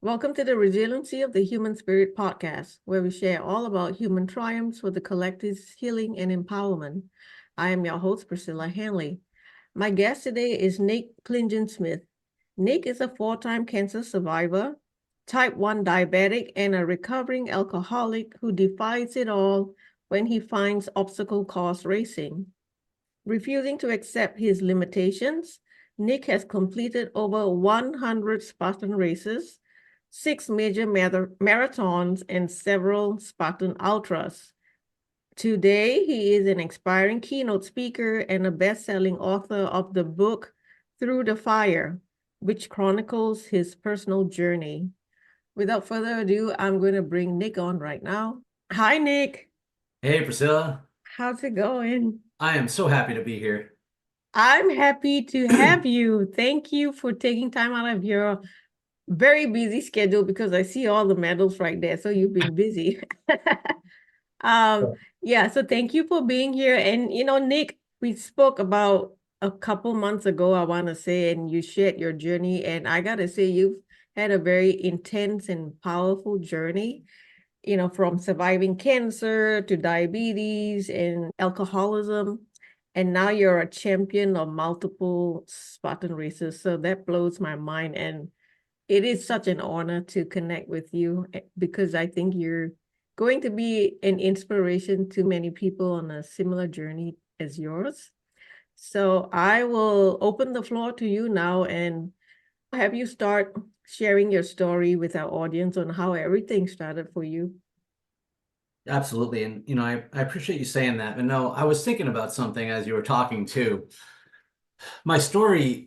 Welcome to the Resiliency of the Human Spirit podcast, where we share all about human triumphs for the collective's healing and empowerment. I am your host, Priscilla Hanley. My guest today is Nick Klingensmith. Nick is a four-time cancer survivor, type 1 diabetic, and a recovering alcoholic who defies it all when he finds obstacle course racing. Refusing to accept his limitations, Nick has completed over 100 Spartan races, 6 major marathons, and several Spartan Ultras. Today, he is an inspiring keynote speaker and a best-selling author of the book Through the Fire, which chronicles his personal journey. Without further ado, I'm going to bring Nick on right now. Hi, Nick. Hey, Priscilla. How's it going? I am so happy to be here. I'm happy to have you. Thank you for taking time out of your very busy schedule because I see all the medals right there. So you've been busy. Um, yeah, so thank you for being here. And Nick, we spoke about a couple months ago, I want to say, and you shared your journey. And I gotta say, you've had a very intense and powerful journey, from surviving cancer to diabetes and alcoholism. And now you're a champion of multiple Spartan races. So that blows my mind. And it is such an honor to connect with you because I think you're going to be an inspiration to many people on a similar journey as yours. So I will open the floor to you now and have you start sharing your story with our audience on how everything started for you. Absolutely. And, I appreciate you saying that. And no, I was thinking about something as you were talking too. My story,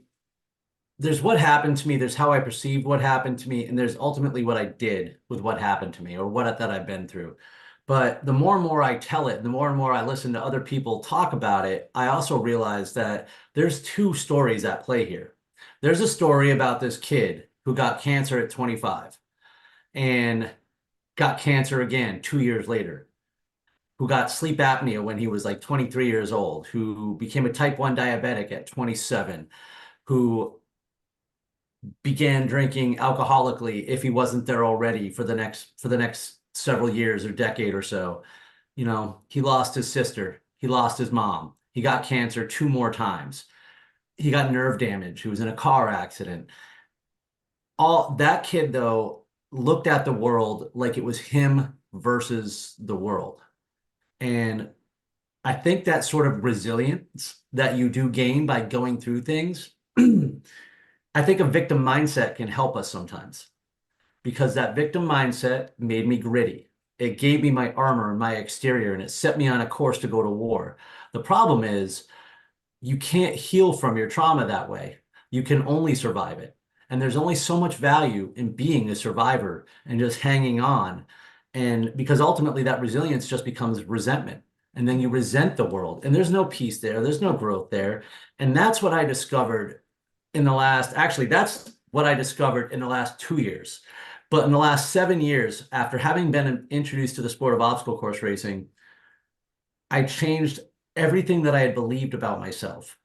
there's what happened to me, there's how I perceived what happened to me, and there's ultimately what I did with what happened to me or that I've been through. But the more and more I tell it, the more and more I listen to other people talk about it, I also realize that there's two stories at play here. There's a story about this kid who got cancer at 25 and got cancer again 2 years later, who got sleep apnea when he was like 23 years old, who became a type 1 diabetic at 27, who began drinking alcoholically if he wasn't there already for the next several years or decade or so. He lost his sister, he lost his mom, he got cancer 2 more times, he got nerve damage, he was in a car accident. All that kid though looked at the world like it was him versus the world. And I think that sort of resilience that you do gain by going through things, I think a victim mindset can help us sometimes because that victim mindset made me gritty. It gave me my armor and my exterior, and it set me on a course to go to war. The problem is you can't heal from your trauma that way. You can only survive it. And there's only so much value in being a survivor and just hanging on. And because ultimately that resilience just becomes resentment. And then you resent the world. And there's no peace there. There's no growth there. And that's what I discovered that's what I discovered in the last 2 years. But in the last 7 years, after having been introduced to the sport of obstacle course racing, I changed everything that I had believed about myself.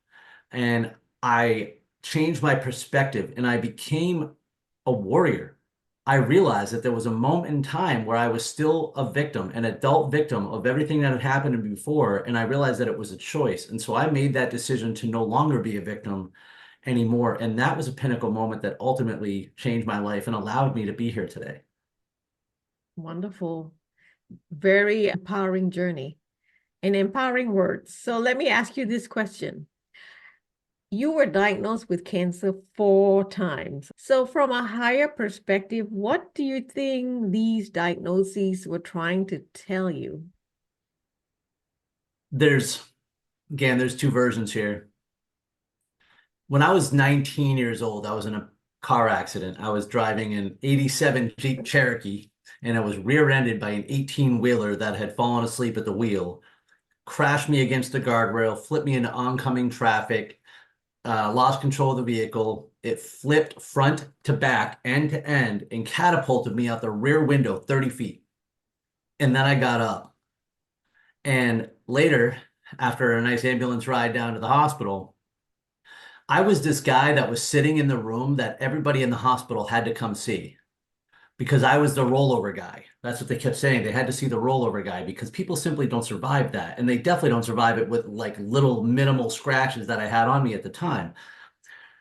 And I changed my perspective and I became a warrior. I realized that there was a moment in time where I was still a victim, an adult victim of everything that had happened to me before. And I realized that it was a choice. And so I made that decision to no longer be a victim anymore. And that was a pinnacle moment that ultimately changed my life and allowed me to be here today. Wonderful. Very empowering journey and empowering words. So let me ask you this question. You were diagnosed with cancer 4 times. So, from a higher perspective, what do you think these diagnoses were trying to tell you? There's two versions here. When I was 19 years old, I was in a car accident. I was driving an 87 Jeep Cherokee and I was rear-ended by an 18-wheeler that had fallen asleep at the wheel, crashed me against the guardrail, flipped me into oncoming traffic, lost control of the vehicle. It flipped front to back, end to end, and catapulted me out the rear window 30 feet. And then I got up. And later, after a nice ambulance ride down to the hospital, I was this guy that was sitting in the room that everybody in the hospital had to come see. because I was the rollover guy. That's what they kept saying. They had to see the rollover guy because people simply don't survive that. And they definitely don't survive it with like little minimal scratches that I had on me at the time.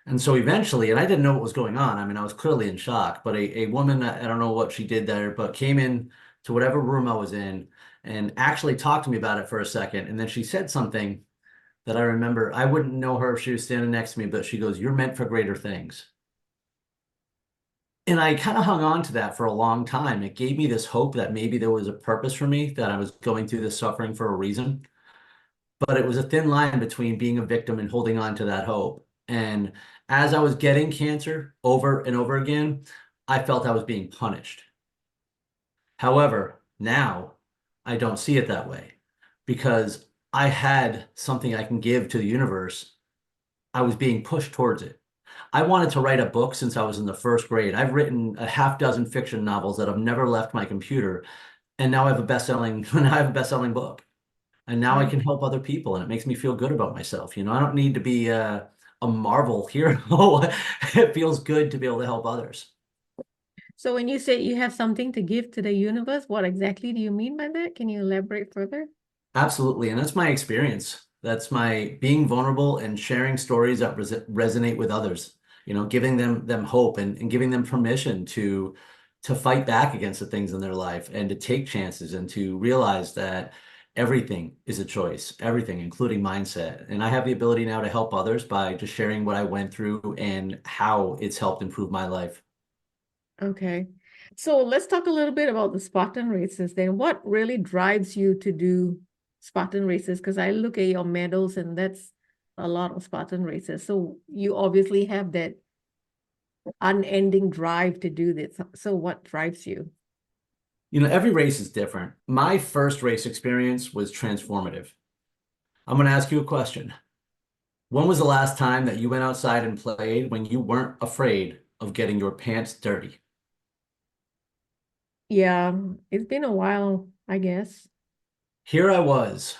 And so eventually, and I didn't know what was going on. I mean, I was clearly in shock, but a woman, I don't know what she did there, but came in to whatever room I was in and actually talked to me about it for a second. And then she said something that I remember. I wouldn't know her if she was standing next to me, but she goes, "You're meant for greater things." And I kind of hung on to that for a long time. It gave me this hope that maybe there was a purpose for me, that I was going through this suffering for a reason. But it was a thin line between being a victim and holding on to that hope. And as I was getting cancer over and over again, I felt I was being punished. However, now I don't see it that way because I had something I can give to the universe. I was being pushed towards it. I wanted to write a book since I was in the first grade. I've written a half dozen fiction novels that have never left my computer, and now I have a best-selling now I have a best-selling book. And now I Right. can help other people, and it makes me feel good about myself. I don't need to be a Marvel hero. It feels good to be able to help others. So when you say you have something to give to the universe, what exactly do you mean by that? Can you elaborate further? Absolutely. And that's my experience. That's my being vulnerable and sharing stories that resonate with others, giving them hope and giving them permission to fight back against the things in their life and to take chances and to realize that everything is a choice, everything, including mindset. And I have the ability now to help others by just sharing what I went through and how it's helped improve my life. Okay. So let's talk a little bit about the Spartan races then. What really drives you to do Spartan races? Because I look at your medals and that's a lot of Spartan races. So you obviously have that unending drive to do this. So what drives you? Every race is different. My first race experience was transformative. I'm going to ask you a question. When was the last time that you went outside and played when you weren't afraid of getting your pants dirty? Yeah, it's been a while, I guess. Here I was,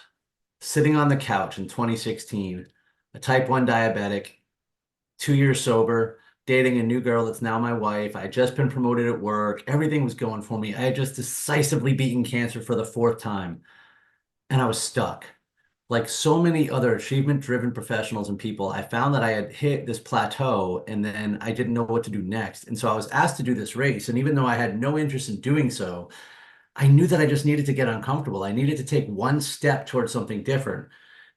sitting on the couch in 2016, a type 1 diabetic, 2 years sober, dating a new girl that's now my wife. I had just been promoted at work. Everything was going for me. I had just decisively beaten cancer for the fourth time, and I was stuck. Like so many other achievement-driven professionals and people, I found that I had hit this plateau and then I didn't know what to do next. And so I was asked to do this race. And even though I had no interest in doing so, I knew that I just needed to get uncomfortable. I needed to take one step towards something different.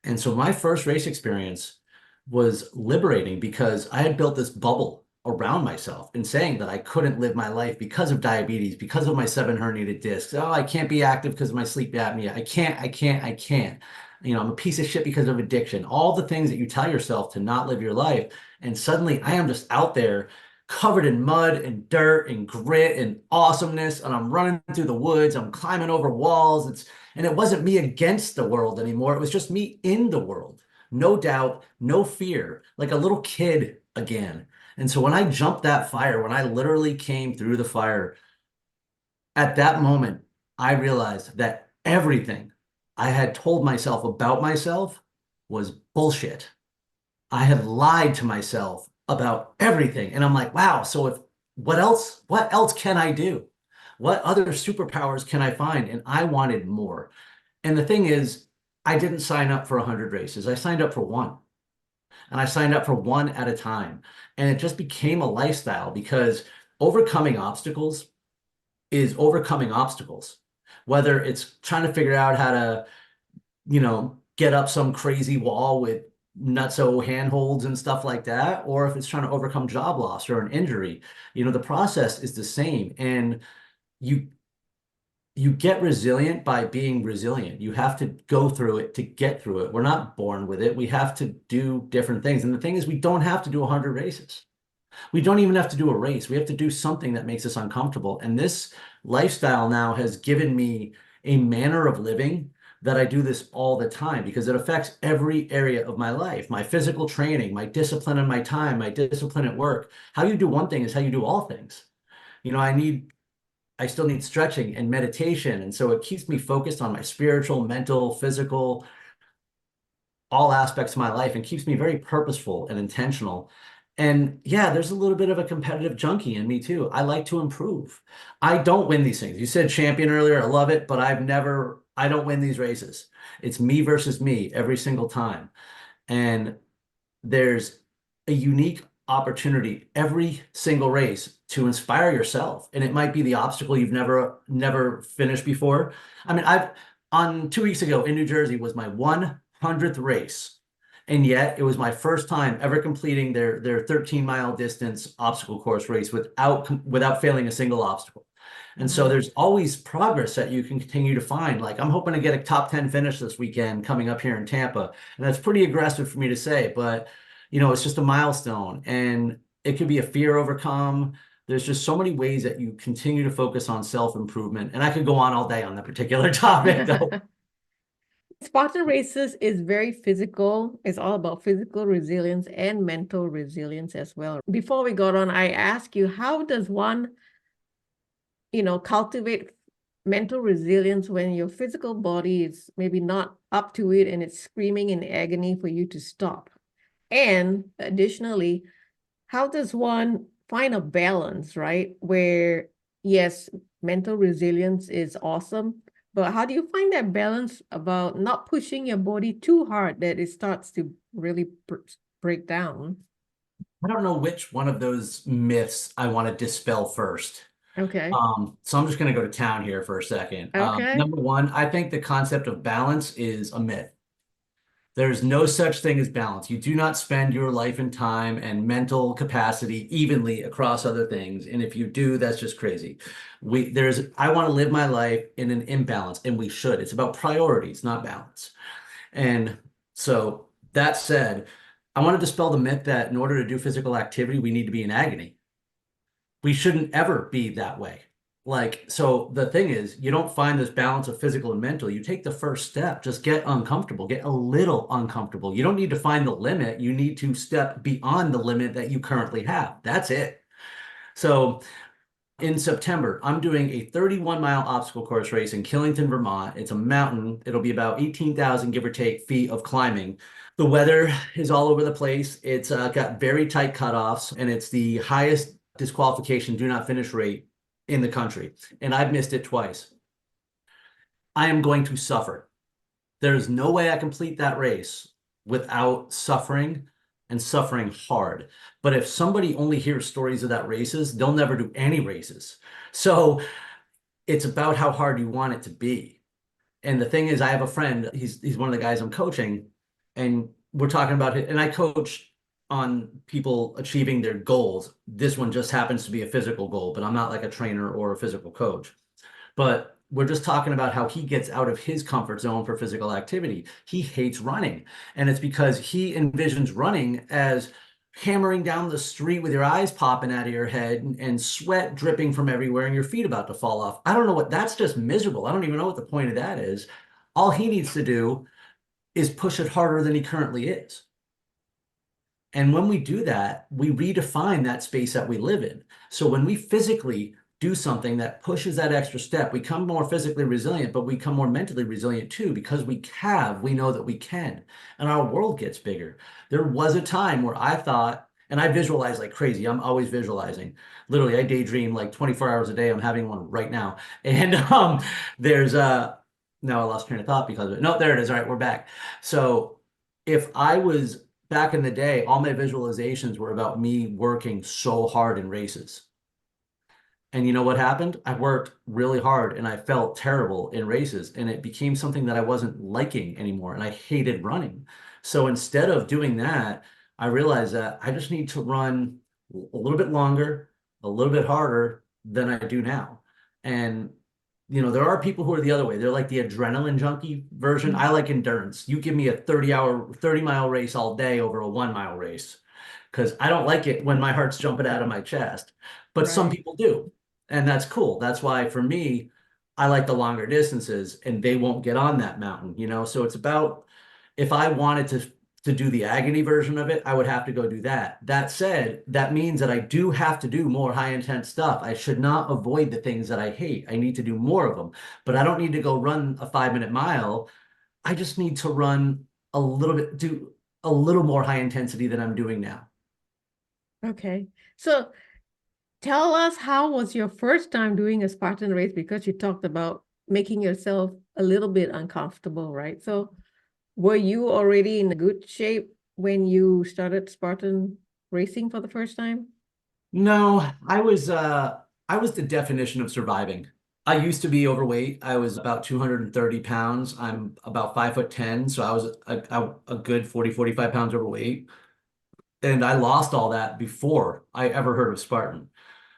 And so my first race experience was liberating because I had built this bubble around myself and saying that I couldn't live my life because of diabetes, because of my 7 herniated discs. Oh, I can't be active because of my sleep apnea. I can't. I'm a piece of shit because of addiction. All the things that you tell yourself to not live your life. And suddenly I am just out there covered in mud and dirt and grit and awesomeness. And I'm running through the woods. I'm climbing over walls. And it wasn't me against the world anymore. It was just me in the world. No doubt, no fear, like a little kid again. And so when I jumped that fire, when I literally came through the fire, at that moment, I realized that everything I had told myself about myself was bullshit. I had lied to myself about everything. And I'm like, wow, so what else can I do? What other superpowers can I find? And I wanted more. And the thing is, I didn't sign up for 100 races. I signed up for one. And I signed up for one at a time. And it just became a lifestyle because overcoming obstacles is overcoming obstacles. Whether it's trying to figure out how to, get up some crazy wall with nutso handholds and stuff like that, or if it's trying to overcome job loss or an injury, the process is the same. And you you get resilient by being resilient. You have to go through it to get through it. We're not born with it. We have to do different things. And the thing is, we don't have to do 100 races. We don't even have to do a race. We have to do something that makes us uncomfortable. And this lifestyle now has given me a manner of living that I do this all the time because it affects every area of my life, my physical training, my discipline in my time, my discipline at work. How you do one thing is how you do all things. You know, I still need stretching and meditation. And so it keeps me focused on my spiritual, mental, physical, all aspects of my life and keeps me very purposeful and intentional. And yeah, there's a little bit of a competitive junkie in me too. I like to improve. I don't win these things. You said champion earlier. I love it, but I don't win these races. It's me versus me every single time. And there's a unique opportunity every single race to inspire yourself. And it might be the obstacle you've never finished before. I mean, I've on 2 weeks ago in New Jersey was my 100th race. And yet it was my first time ever completing their 13-mile distance obstacle course race without failing a single obstacle. And so Wow. there's always progress that you can continue to find. Like I'm hoping to get a top 10 finish this weekend coming up here in Tampa. And that's pretty aggressive for me to say, but it's just a milestone and it could be a fear overcome. There's just so many ways that you continue to focus on self-improvement. And I could go on all day on that particular topic though. Spartan races is very physical. It's all about physical resilience and mental resilience as well. Before we got on, I asked you, how does one, cultivate mental resilience when your physical body is maybe not up to it and it's screaming in agony for you to stop? And additionally, how does one find a balance, right? Where, yes, mental resilience is awesome, but how do you find that balance about not pushing your body too hard that it starts to really break down? I don't know which one of those myths I want to dispel first. Okay. So I'm just going to go to town here for a second. Okay. Number one, I think the concept of balance is a myth. There's no such thing as balance. You do not spend your life and time and mental capacity evenly across other things. And if you do, that's just crazy. I want to live my life in an imbalance, and we should. It's about priorities, not balance. And so that said, I want to dispel the myth that in order to do physical activity, we need to be in agony. We shouldn't ever be that way. Like, so the thing is, you don't find this balance of physical and mental. You take the first step, just get uncomfortable, get a little uncomfortable. You don't need to find the limit. You need to step beyond the limit that you currently have. That's it. So in September, I'm doing a 31-mile obstacle course race in Killington, Vermont. It's a mountain. It'll be about 18,000, give or take, feet of climbing. The weather is all over the place. It's got very tight cutoffs, and it's the highest disqualification do not finish rate in the country. And I've missed it twice. I am going to suffer. There's no way I complete that race without suffering and suffering hard. But if somebody only hears stories of that races, they'll never do any races. So it's about how hard you want it to be. And the thing is, I have a friend, he's one of the guys I'm coaching, and we're talking about it, and I coach on people achieving their goals. This one just happens to be a physical goal, but I'm not like a trainer or a physical coach. But we're just talking about how he gets out of his comfort zone for physical activity. He hates running. And it's because he envisions running as hammering down the street with your eyes popping out of your head and sweat dripping from everywhere and your feet about to fall off. I don't know that's just miserable. I don't even know what the point of that is. All he needs to do is push it harder than he currently is. And when we do that, we redefine that space that we live in. So when we physically do something that pushes that extra step, we become more physically resilient, but we become more mentally resilient too, because we know that we can, and our world gets bigger. There was a time where I thought, and I visualize like crazy. I'm always visualizing. Literally, I daydream like 24 hours a day. I'm having one right now. And there's now I lost train of thought because of it. No, there it is. All right, we're back. So if I was back in the day, all my visualizations were about me working so hard in races. And you know what happened? I worked really hard and I felt terrible in races, and it became something that I wasn't liking anymore. And I hated running. So instead of doing that, I realized that I just need to run a little bit longer, a little bit harder than I do now. And there are people who are the other way. They're like the adrenaline junkie version. I like endurance. You give me a 30-mile race all day over a 1-mile race because I don't like it when my heart's jumping out of my chest. But some Right. people do. And that's cool. That's why for me, I like the longer distances and they won't get on that mountain. So it's about if I wanted to do the agony version of it, I would have to go do that. That said, that means that I do have to do more high intense stuff. I should not avoid the things that I hate. I need to do more of them, but I don't need to go run a 5-minute mile. I just need to run do a little more high intensity than I'm doing now. Okay. So tell us, how was your first time doing a Spartan race? Because you talked about making yourself a little bit uncomfortable, right? So were you already in a good shape when you started Spartan racing for the first time? No, I was the definition of surviving. I used to be overweight. I was about 230 pounds. I'm about 5'10", so I was a good 40, 45 pounds overweight. And I lost all that before I ever heard of Spartan.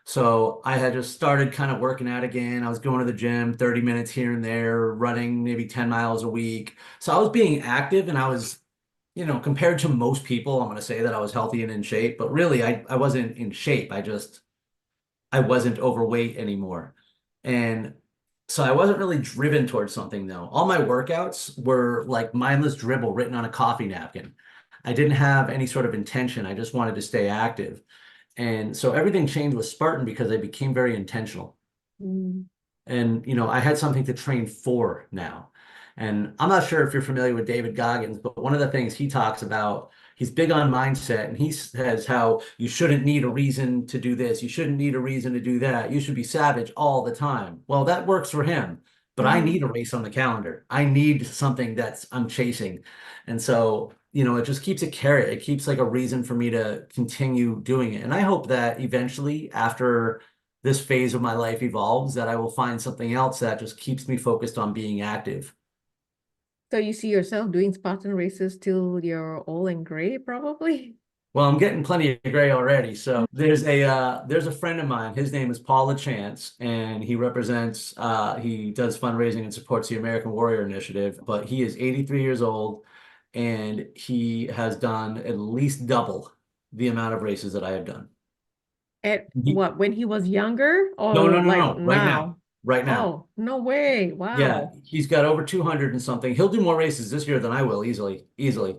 So I had just started kind of working out again. I was going to the gym 30 minutes here and there, running maybe 10 miles a week. So I was being active and I was, compared to most people, I'm going to say that I was healthy and in shape, but really I wasn't in shape. I wasn't overweight anymore. And so I wasn't really driven towards something though. All my workouts were like mindless dribble written on a coffee napkin. I didn't have any sort of intention. I just wanted to stay active. And so everything changed with Spartan because I became very intentional. Mm. And, I had something to train for now. And I'm not sure if you're familiar with David Goggins, but one of the things he talks about, he's big on mindset, and he says how you shouldn't need a reason to do this. You shouldn't need a reason to do that. You should be savage all the time. Well, that works for him, but I Mm-hmm. need a race on the calendar. I need something that's I'm chasing. And so, it just keeps a carrot. It keeps like a reason for me to continue doing it. And I hope that eventually, after this phase of my life evolves, that I will find something else that just keeps me focused on being active. So you see yourself doing Spartan races till you're old and gray, probably? Well, I'm getting plenty of gray already. So there's a friend of mine. His name is Paul LaChance, and he does fundraising and supports the American Warrior Initiative. But he is 83 years old, and he has done at least double the amount of races that I have done. At He- what, when he was younger no, or no, no, like no. Right now, now? right now. Oh, no way. Yeah, Wow. he's got over 200 and something. He'll do more races this year than I will easily, easily.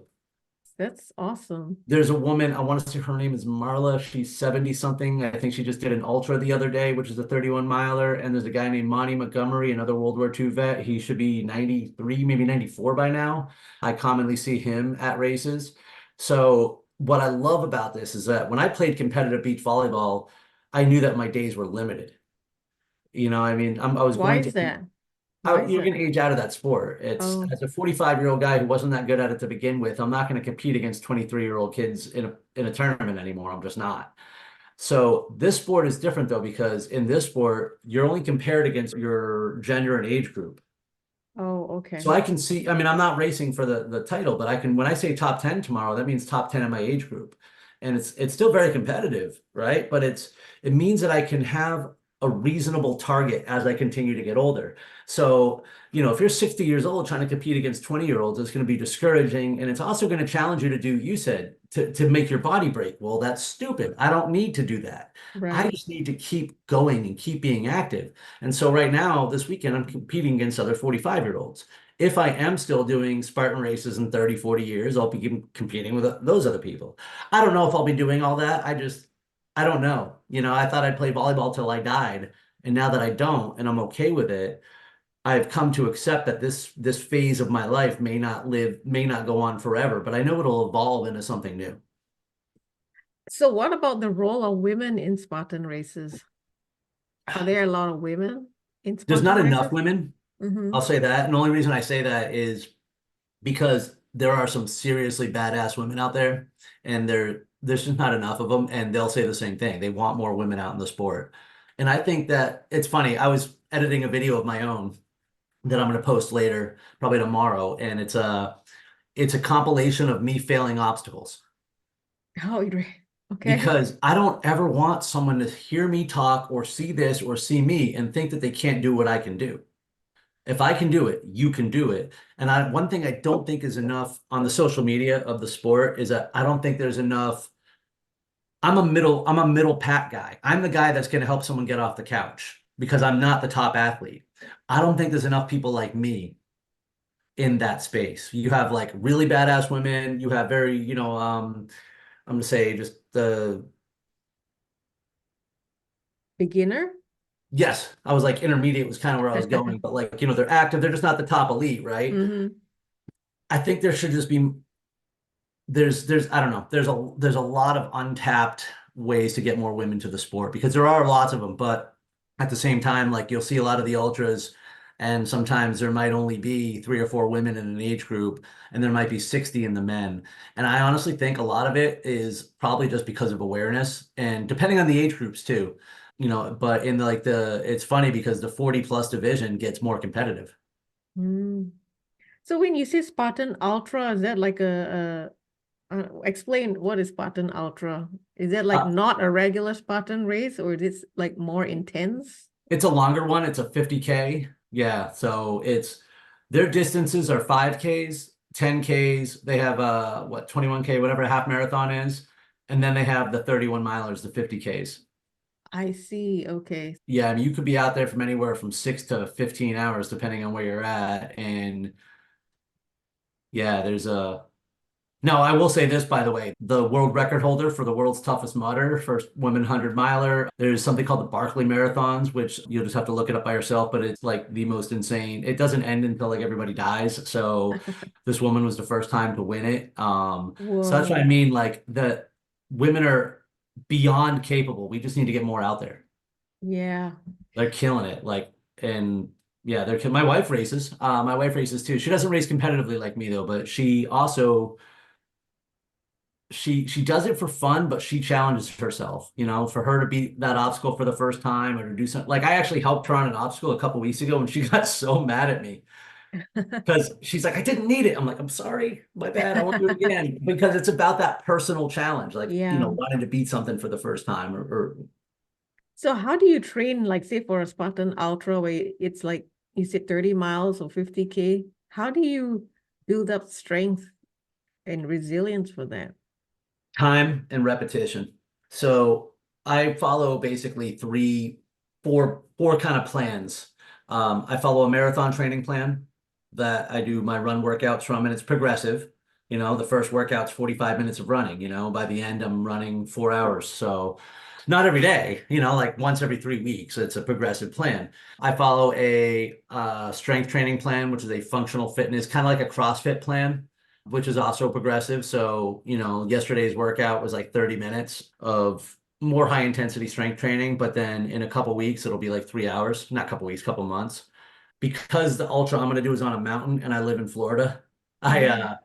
That's awesome. There's a woman, I want to say her name is Marla. She's 70 something. I think she just did an ultra the other day, which is a 31 miler. And there's a guy named Monty Montgomery, another World War II vet. He should be 93, maybe 94 by now. I commonly see him at races. So what I love about this is that when I played competitive beach volleyball, I knew that my days were limited. I mean, I was Why going is to that? Why is you're going that? to age out of that sport. It's Oh, as a 45-year-old guy who wasn't that good at it to begin with, I'm not going to compete against 23-year-old kids in a tournament anymore. I'm just not. So this sport is different though, because in this sport, you're only compared against your gender and age group. oh, So okay. I can see, I mean, I'm not racing for the title, but when I say top 10 tomorrow, that means top 10 in my age group. And it's still very competitive, right? But it means that I can have a reasonable target as I continue to get older. So, if you're 60 years old trying to compete against 20-year-olds, it's going to be discouraging. And it's also going to challenge you to do, you said, to make your body break. Well, that's stupid. I don't need to do that. I Right. just need to keep going and keep being active. And so right now, this weekend, I'm competing against other 45-year-olds. If I am still doing Spartan races in 30, 40 years, I'll be competing with those other people. I don't know if I'll be doing all that. I don't know. I thought I'd play volleyball till I died. And now that I don't, and I'm okay with it, I've come to accept that this phase of my life may not go on forever, but I know it'll evolve into something new. So what about the role of women in Spartan races? Are there a lot of women in There's Spartan not enough races? women, Mm-hmm. I'll say that. And the only reason I say that is because there are some seriously badass women out there, and there's just not enough of them, and they'll say the same thing. They want more women out in the sport. And I think that it's funny. I was editing a video of my own that I'm going to post later, probably tomorrow, and it's a compilation of me failing obstacles Oh, okay. because I don't ever want someone to hear me talk or see this or see me and think that they can't do what I can do. If I can do it, you can do it. And one thing I don't think is enough on the social media of the sport is that I don't think there's enough. I'm a middle pack guy. I'm the guy that's going to help someone get off the couch because I'm not the top athlete. I don't think there's enough people like me in that space. You have like really badass women. You have very, I'm gonna say just the Beginner? yes, I was like intermediate was kind of where I was going, but like, they're active, they're just not the top elite, right? Mm-hmm. I think there should just be there's I don't know there's a lot of untapped ways to get more women to the sport because there are lots of them, but at the same time, like you'll see a lot of the ultras, and sometimes there might only be 3 or 4 women in an age group, and there might be 60 in the men. And I honestly think a lot of it is probably just because of awareness and depending on the age groups too. But in it's funny because the 40 plus division gets more competitive. Mm. So when you say Spartan Ultra, is that like explain what is Spartan Ultra? Is that like Uh, not a regular Spartan race or is it like more intense? it's a longer one. It's a 50K. Yeah. So their distances are 5Ks, 10Ks. They have 21K, whatever a half marathon is. And then they have the 31 milers, the 50Ks. I see. Okay. Yeah, I mean, you could be out there from anywhere from 6 to 15 hours, depending on where you're at. And yeah, no, I will say this, by the way, the world record holder for the world's toughest mudder, first women 100 miler, there's something called the Barkley Marathons, which you'll just have to look it up by yourself, but it's like the most insane. It doesn't end until like everybody dies. So this woman was the first time to win it. So that's what I Whoa. mean, like the women are beyond capable. We just need to get more out there. Yeah. They're killing it. And yeah, my wife races. My wife races too. She doesn't race competitively like me though, but she also she does it for fun, but she challenges herself, for her to beat that obstacle for the first time or to do something. Like I actually helped her on an obstacle a couple weeks ago and she got so mad at me because she's like, I didn't need it. I'm like, I'm sorry, my bad. I won't do it again. Because it's about that personal challenge, like, Yeah. wanting to beat something for the first time or So how do you train, like say for a Spartan Ultra where it's like you said 30 miles or 50K? How do you build up strength and resilience for that? time and repetition. So I follow basically four kind of plans. I follow a marathon training plan that I do my run workouts from, and it's progressive. The first workout's 45 minutes of running. By the end, I'm running 4 hours. So not every day, like once every 3 weeks. It's a progressive plan. I follow a strength training plan, which is a functional fitness, kind of like a CrossFit plan, which is also progressive. So, yesterday's workout was like 30 minutes of more high intensity strength training, but then in a couple weeks, it'll be like 3 hours, not a couple weeks, couple months. Because the ultra I'm going to do is on a mountain and I live in Florida, I Mm. uh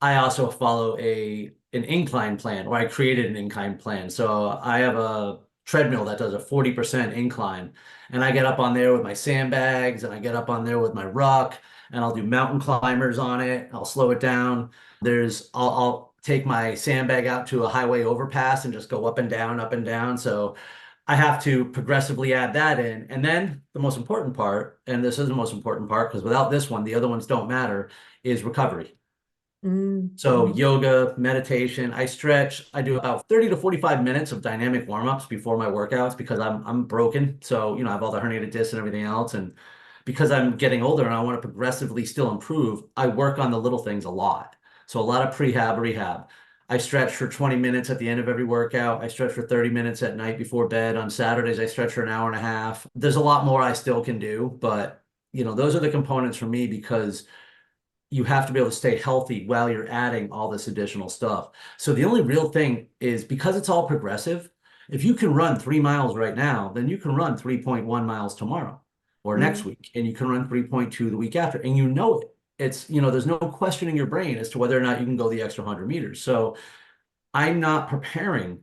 I also follow an incline plan, or I created an incline plan. So I have a treadmill that does a 40% incline, and I get up on there with my sandbags and I get up on there with my ruck and I'll do mountain climbers on it. I'll slow it down. I'll take my sandbag out to a highway overpass and just go up and down, up and down. So I have to progressively add that in. And then the most important part, and this is the most important part because without this one, the other ones don't matter, is recovery. Mm. So Mm. yoga, meditation, I stretch. I do about 30 to 45 minutes of dynamic warm-ups before my workouts because I'm broken. So, I have all the herniated discs and everything else. And because I'm getting older and I want to progressively still improve, I work on the little things a lot. So a lot of prehab, rehab. I stretch for 20 minutes at the end of every workout. I stretch for 30 minutes at night before bed. On Saturdays, I stretch for an hour and a half. There's a lot more I still can do, but those are the components for me because you have to be able to stay healthy while you're adding all this additional stuff. So the only real thing is because it's all progressive, if you can run 3 miles right now, then you can run 3.1 miles tomorrow or next Mm. week, and you can run 3.2 the week after, and you know it. There's no questioning your brain as to whether or not you can go the extra 100 meters. So I'm not preparing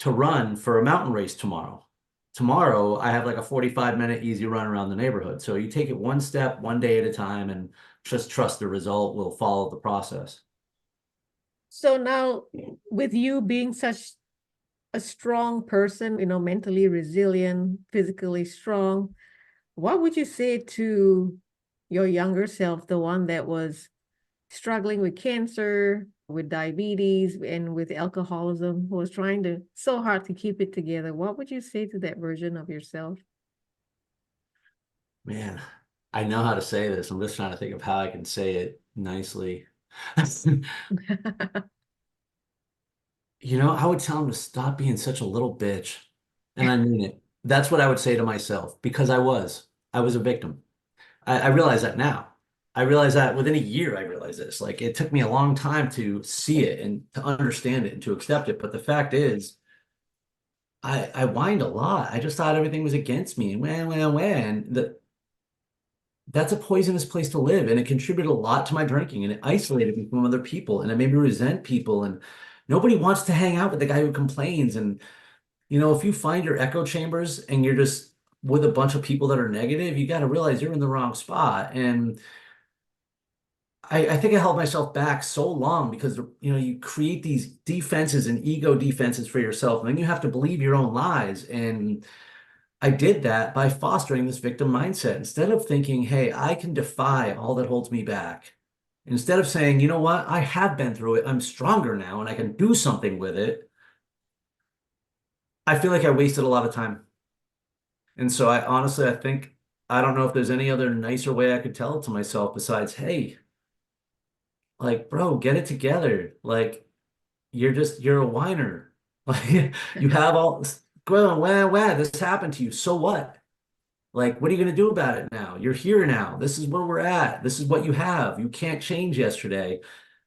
to run for a mountain race tomorrow. Tomorrow, I have like a 45-minute easy run around the neighborhood. So you take it one step, one day at a time, and just trust the result will follow the process. So now with you being such a strong person, mentally resilient, physically strong, what would you say to your younger self, the one that was struggling with cancer, with diabetes, and with alcoholism, who was trying to so hard to keep it together? What would you say to that version of yourself? Man, I know how to say this. I'm just trying to think of how I can say it nicely. I would tell him to stop being such a little bitch. And I mean it. That's what I would say to myself because I was a victim. I realize that now. I realize that within a year, I realized this. Like it took me a long time to see it and to understand it and to accept it. But the fact is, I whined a lot. I just thought everything was against me and when that's a poisonous place to live. And it contributed a lot to my drinking and it isolated me from other people and it made me resent people. And nobody wants to hang out with the guy who complains. And, if you find your echo chambers and you're just with a bunch of people that are negative, you got to realize you're in the wrong spot. And I think I held myself back so long because, you create these defenses and ego defenses for yourself. And then you have to believe your own lies. And I did that by fostering this victim mindset. Instead of thinking, hey, I can defy all that holds me back. Instead of saying, you know what, I have been through it. I'm stronger now and I can do something with it. I feel like I wasted a lot of time. And so I honestly, I think, I don't know if there's any other nicer way I could tell it to myself besides, hey, like, bro, get it together. Like, you're a whiner. Like, you have all this, well, this happened to you. So what? Like, what are you going to do about it now? You're here now. This is where we're at. This is what you have. You can't change yesterday,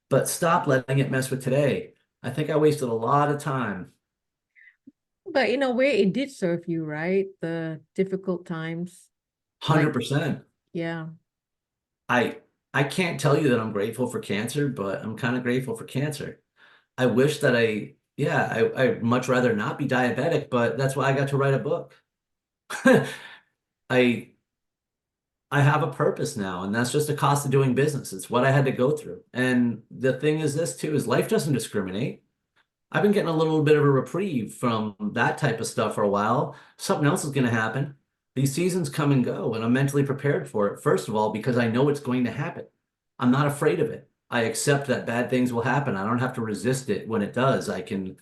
but stop letting it mess with today. I think I wasted a lot of time. But in a way, it did serve you, right? The difficult times. Like, 100%. yeah. I I can't tell you that I'm grateful for cancer, but I'm kind of grateful for cancer. I wish that I'd much rather not be diabetic, but that's why I got to write a book. I I have a purpose now, and that's just a cost of doing business. It's what I had to go through. And the thing is this too, is life doesn't discriminate. I've been getting a little bit of a reprieve from that type of stuff for a while. Something else is going to happen. These seasons come and go, and I'm mentally prepared for it. First of all, because I know it's going to happen. I'm not afraid of it. I accept that bad things will happen. I don't have to resist it when it does. I can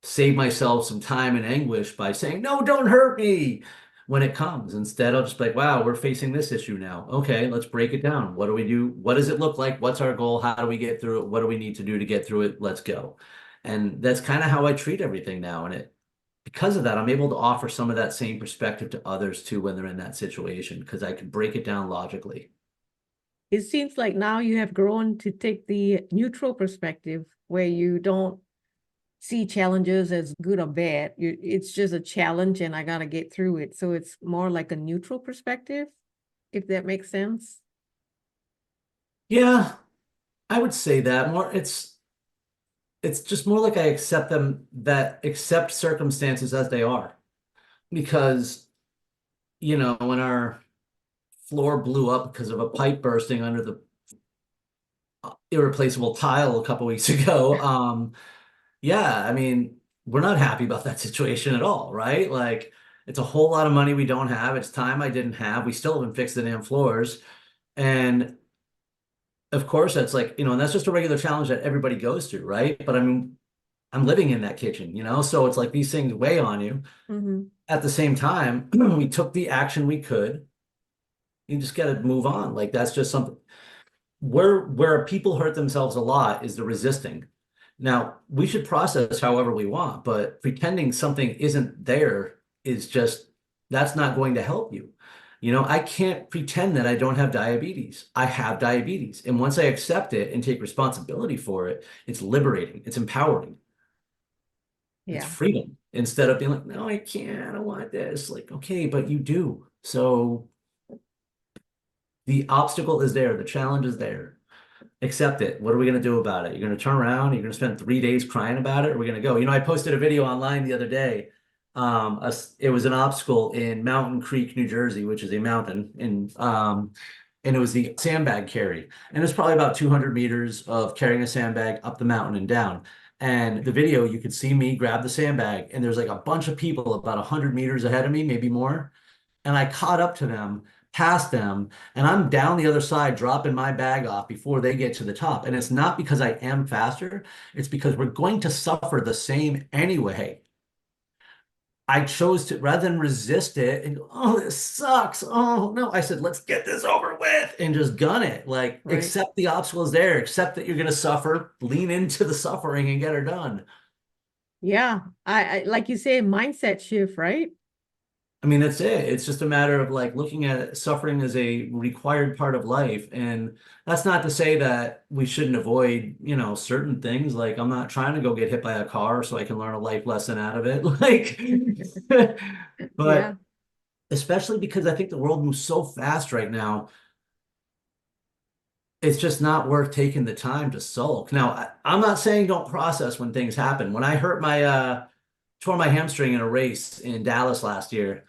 save myself some time and anguish by saying, no, don't hurt me when it comes. Instead, I'll just be like, wow, we're facing this issue now. Okay, let's break it down. What do we do? What does it look like? What's our goal? How do we get through it? What do we need to do to get through it? Let's go. And that's kind of how I treat everything now. And because of that, I'm able to offer some of that same perspective to others too when they're in that situation, because I can break it down logically. It seems like now you have grown to take the neutral perspective where you don't see challenges as good or bad. It's just a challenge and I got to get through it. So it's more like a neutral perspective, if that makes sense. Yeah, I would say that more. It's just more like I accept them that accept circumstances as they are. Because, when our floor blew up because of a pipe bursting under the irreplaceable tile a couple weeks ago, yeah, I mean, we're not happy about that situation at all, right? Like, it's a whole lot of money we don't have. It's time I didn't have. We still haven't fixed the damn floors. And of course, that's like, and that's just a regular challenge that everybody goes through, right? But I mean, I'm living in that kitchen, so it's like these things weigh on you. Mm-hmm. At the same time, we took the action we could. You just got to move on. Like that's just something where people hurt themselves a lot is the resisting. Now, we should process however we want, but pretending something isn't there is just that's not going to help you. I can't pretend that I don't have diabetes. I have diabetes. And once I accept it and take responsibility for it, it's liberating. It's empowering. It's Yeah. freedom instead of being like, no, I can't. I don't want this. Like, okay, but you do. So the obstacle is there. The challenge is there. Accept it. What are we going to do about it? You're going to turn around. You're going to spend 3 days crying about it. Or we're going to go. I posted a video online the other day. It was an obstacle in Mountain Creek, New Jersey, which is a mountain, and it was the sandbag carry. And it's probably about 200 meters of carrying a sandbag up the mountain and down. And the video, you could see me grab the sandbag, and there's like a bunch of people about 100 meters ahead of me, maybe more. And I caught up to them, past them, and I'm down the other side, dropping my bag off before they get to the top. And it's not because I am faster, it's because we're going to suffer the same anyway. I chose to, rather than resist it and go, oh, this sucks. Oh, no. I said, let's get this over with and just gun it. Like, Right. accept the obstacle is there, accept that you're going to suffer, lean into the suffering and get her done. Yeah. I like you say, mindset shift, right? I mean, that's it. It's just a matter of like looking at suffering as a required part of life. And that's not to say that we shouldn't avoid, certain things. Like I'm not trying to go get hit by a car so I can learn a life lesson out of it. Like, Yeah, but especially because I think the world moves so fast right now, it's just not worth taking the time to sulk. Now, I'm not saying don't process when things happen. When I hurt tore my hamstring in a race in Dallas last year,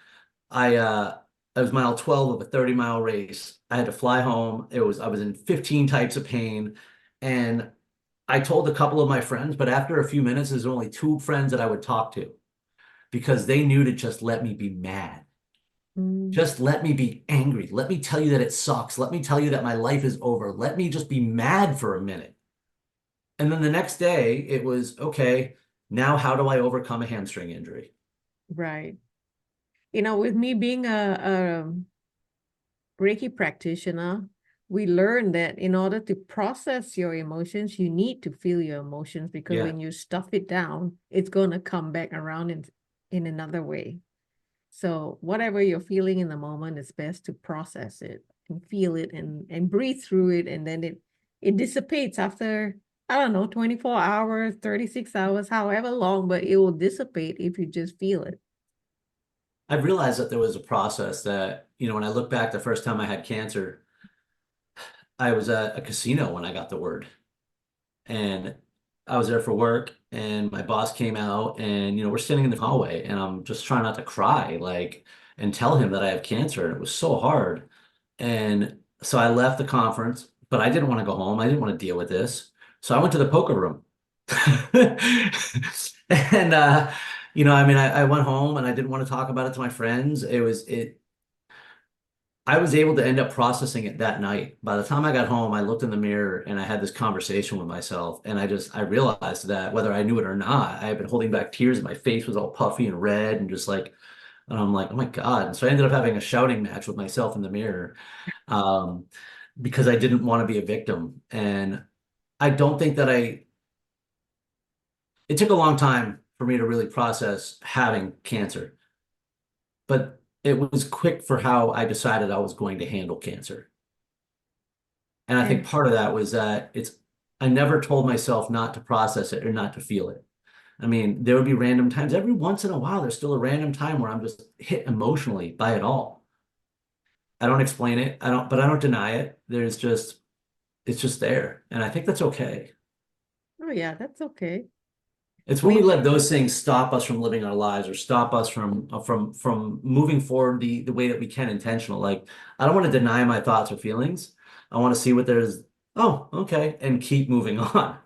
I uh it was mile 12 of a 30-mile race. I had to fly home. I was in 15 types of pain. And I told a couple of my friends, but after a few minutes, there's only two friends that I would talk to because they knew to just let me be mad. mm, Just let me be angry. Let me tell you that it sucks. Let me tell you that my life is over. Let me just be mad for a minute. And then the next day, it was okay, now how do I overcome a hamstring injury? right. With me being a Reiki practitioner, we learned that in order to process your emotions, you need to feel your emotions because Yeah. when you stuff it down, it's going to come back around in another way. So whatever you're feeling in the moment, it's best to process it and feel it and breathe through it. And then it dissipates after, I don't know, 24 hours, 36 hours, however long, but it will dissipate if you just feel it. I realized that there was a process that, when I look back the first time I had cancer, I was at a casino when I got the word. And I was there for work and my boss came out and, we're standing in the hallway and I'm just trying not to cry, like, and tell him that I have cancer. And it was so hard. And so I left the conference, but I didn't want to go home. I didn't want to deal with this. So I went to the poker room. And I mean, I went home and I didn't want to talk about it to my friends. I was able to end up processing it that night. By the time I got home, I looked in the mirror and I had this conversation with myself. And I realized that whether I knew it or not, I had been holding back tears and my face was all puffy and red and just like, and I'm like, oh my God. And so I ended up having a shouting match with myself in the mirror, um, because I didn't want to be a victim. And I don't think that it took a long time for me to really process having cancer, but it was quick for how I decided I was going to handle cancer. And I think And part of that was that I never told myself not to process it or not to feel it. I mean, there would be random times, every once in a while, there's still a random time where I'm just hit emotionally by it all. I don't explain it. But I don't deny it. It's just there. And I think that's okay. oh yeah, that's okay. It's when we We let those things stop us from living our lives or stop us from moving forward the way that we can intentional. Like I don't want to deny my thoughts or feelings. I want to see what there's, oh, okay, and keep moving on.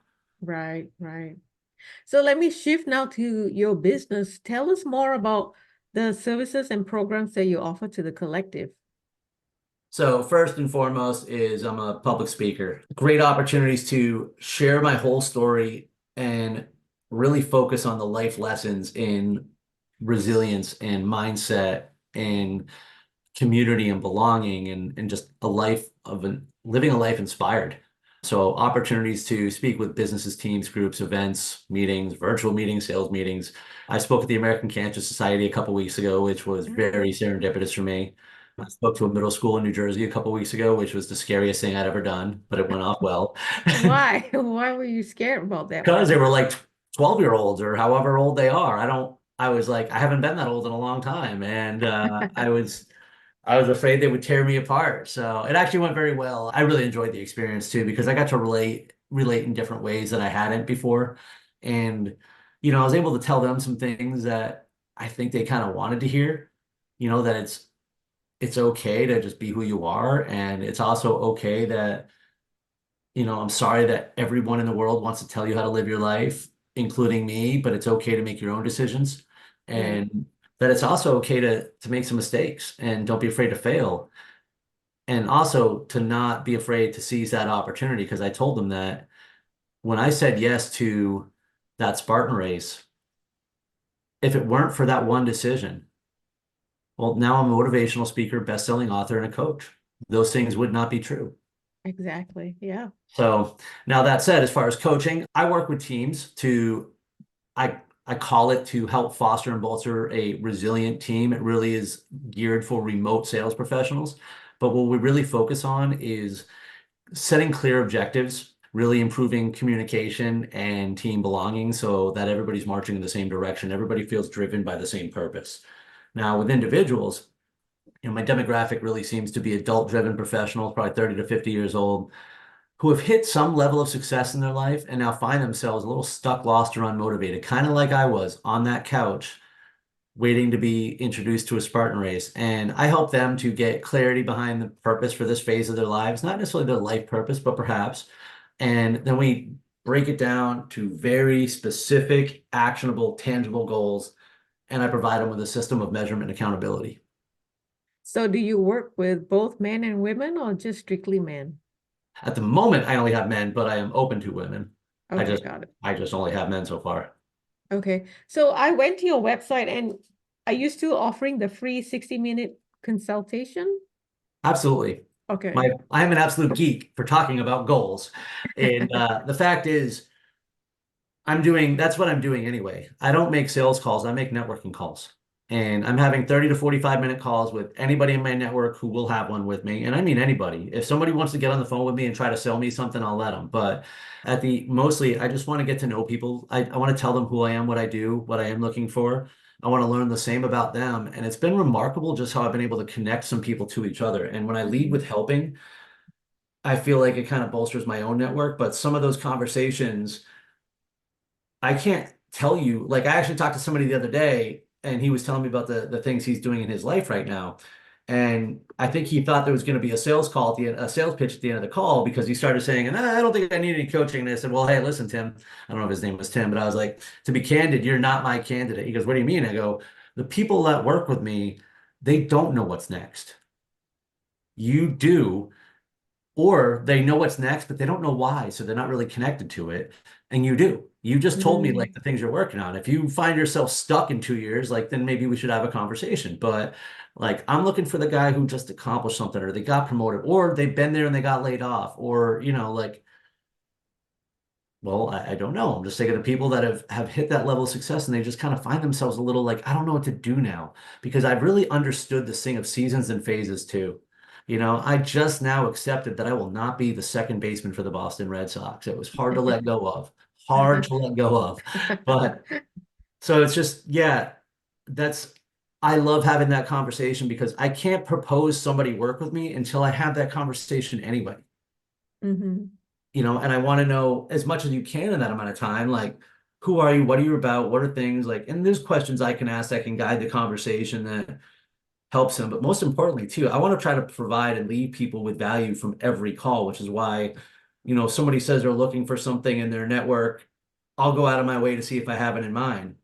right, right. So let me shift now to your business. Tell us more about the services and programs that you offer to the collective. So first and foremost is I'm a public speaker. Great opportunities to share my whole story and really focus on the life lessons in resilience and mindset and community and belonging and just living a life inspired. So opportunities to speak with businesses, teams, groups, events, meetings, virtual meetings, sales meetings. I spoke at the American Cancer Society a couple weeks ago, which was Ah, very serendipitous for me. I spoke to a middle school in New Jersey a couple weeks ago, which was the scariest thing I'd ever done, but it went off well. why? Why were you scared about that Because they one? were like 12-year-olds or however old they are. I was like, I haven't been that old in a long time. And I was afraid they would tear me apart. So it actually went very well. I really enjoyed the experience too, because I got to relate in different ways that I hadn't before. And, I was able to tell them some things that I think they kind of wanted to hear, that it's okay to just be who you are. And it's also okay that, I'm sorry that everyone in the world wants to tell you how to live your life, including me, but it's okay to make your own decisions. Right. And that it's also okay to make some mistakes and don't be afraid to fail. And also to not be afraid to seize that opportunity. Because I told them that when I said yes to that Spartan race, if it weren't for that one decision, well, now I'm a motivational speaker, best-selling author, and a coach. Those things would not be true. Exactly. Yeah. So now that said, as far as coaching, I work with teams I I call it to help foster and bolster a resilient team. It really is geared for remote sales professionals. But what we really focus on is setting clear objectives, really improving communication and team belonging so that everybody's marching in the same direction. Everybody feels driven by the same purpose. Now, with individuals, my demographic really seems to be adult-driven professionals, probably 30 to 50 years old, who have hit some level of success in their life and now find themselves a little stuck, lost, or unmotivated, kind of like I was on that couch waiting to be introduced to a Spartan race. And I help them to get clarity behind the purpose for this phase of their lives, not necessarily their life purpose, but perhaps. And then we break it down to very specific, actionable, tangible goals. And I provide them with a system of measurement and accountability. So do you work with both men and women or just strictly men? At the moment, I only have men, but I am open to women. I Okay, just got it. I just only have men so far. Okay. So I went to your website and are you still offering the free 60-minute consultation? Absolutely. Okay. I am an absolute geek for talking about goals. And the fact is, that's what I'm doing anyway. I don't make sales calls, I make networking calls. And I'm having 30 to 45-minute calls with anybody in my network who will have one with me. And I mean anybody. If somebody wants to get on the phone with me and try to sell me something, I'll let them. But mostly, I just want to get to know people. I want to tell them who I am, what I do, what I am looking for. I want to learn the same about them. And it's been remarkable just how I've been able to connect some people to each other. And when I lead with helping, I feel like it kind of bolsters my own network. But some of those conversations, I can't tell you. Like I actually talked to somebody the other day and he was telling me about the things he's doing in his life right now. And I think he thought there was going to be a sales call at the end, a sales pitch at the end of the call because he started saying, I don't think I need any coaching. And I said, well, hey, listen, Tim, I don't know if his name was Tim, but I was like, to be candid, you're not my candidate. He goes, what do you mean? I go, the people that work with me, they don't know what's next. You do. Or they know what's next, but they don't know why, so they're not really connected to it. And you do. You just told me like Mm, the things you're working on. If you find yourself stuck in 2 years, like then maybe we should have a conversation. But like I'm looking for the guy who just accomplished something, or they got promoted, or they've been there and they got laid off, or like, well, I don't know. I'm just thinking of people that have hit that level of success and they just kind of find themselves a little like, I don't know what to do now because I've really understood this thing of seasons and phases too. I just now accepted that I will not be the second baseman for the Boston Red Sox. It was hard to let go of, hard to let go of. But so it's just, yeah, that's, I love having that conversation because I can't propose somebody work with me until I have that conversation anyway. mhm. And I want to know as much as you can in that amount of time, like who are you, what are you about, what are things like, and there's questions I can ask that can guide the conversation that helps them. But most importantly, too, I want to try to provide and leave people with value from every call, which is why, if somebody says they're looking for something in their network, I'll go out of my way to see if I have it in mind.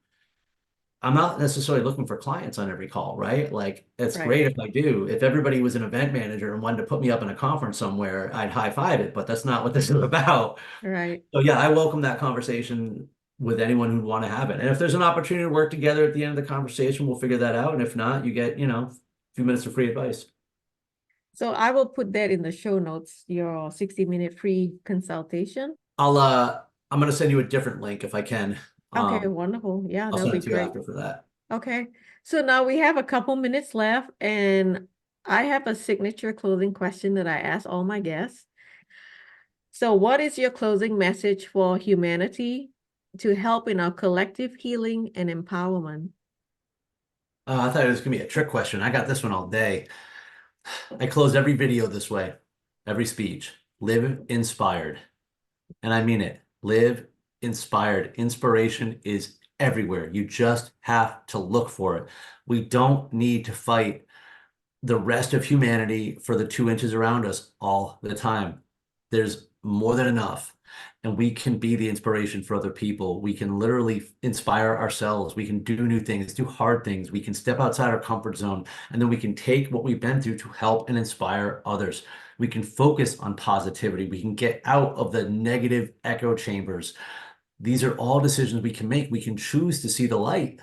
I'm not necessarily looking for clients on every call, right? Like it's Right, great if I do. If everybody was an event manager and wanted to put me up in a conference somewhere, I'd high five it, but that's not what this is about. right. So yeah, I welcome that conversation with anyone who'd want to have it. And if there's an opportunity to work together at the end of the conversation, we'll figure that out. And if not, you get, a few minutes of free advice. So I will put that in the show notes, your 60-minute free consultation. I'm gonna send you a different link if I can. Okay, wonderful. Yeah, I'll that'll send be it to you great. after for that. Okay. So now we have a couple minutes left, and I have a signature closing question that I ask all my guests. So, what is your closing message for humanity to help in our collective healing and empowerment? I thought it was gonna be a trick question. I got this one all day. I close every video this way, every speech. Live inspired. And I mean it. Live inspired. Inspiration is everywhere. You just have to look for it. We don't need to fight the rest of humanity for the 2 inches around us all the time. There's more than enough. And we can be the inspiration for other people. We can literally inspire ourselves. We can do new things, do hard things. We can step outside our comfort zone. And then we can take what we've been through to help and inspire others. We can focus on positivity. We can get out of the negative echo chambers. These are all decisions we can make. We can choose to see the light.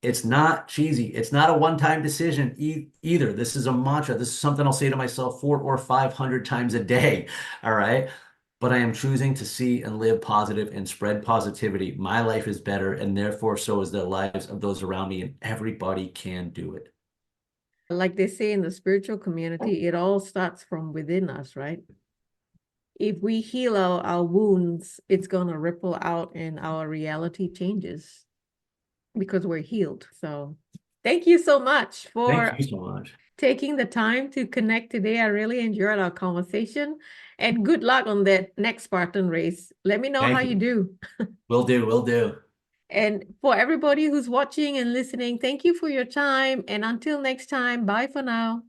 It's not cheesy. It's not a one-time decision either. This is a mantra. This is something I'll say to myself 400 or 500 times a day. All right. but I am choosing to see and live positive and spread positivity. My life is better, and therefore so is the lives of those around me, and everybody can do it. Like they say in the spiritual community, it all starts from within us, right? If we heal our wounds, it's going to ripple out and our reality changes because we're healed. So thank you so much Thank for you so much. taking the time to connect today. I really enjoyed our conversation, and good luck on that next Spartan race. Let me know how Thank you you. do. Will do, will do. And for everybody who's watching and listening, thank you for your time. And until next time, bye for now.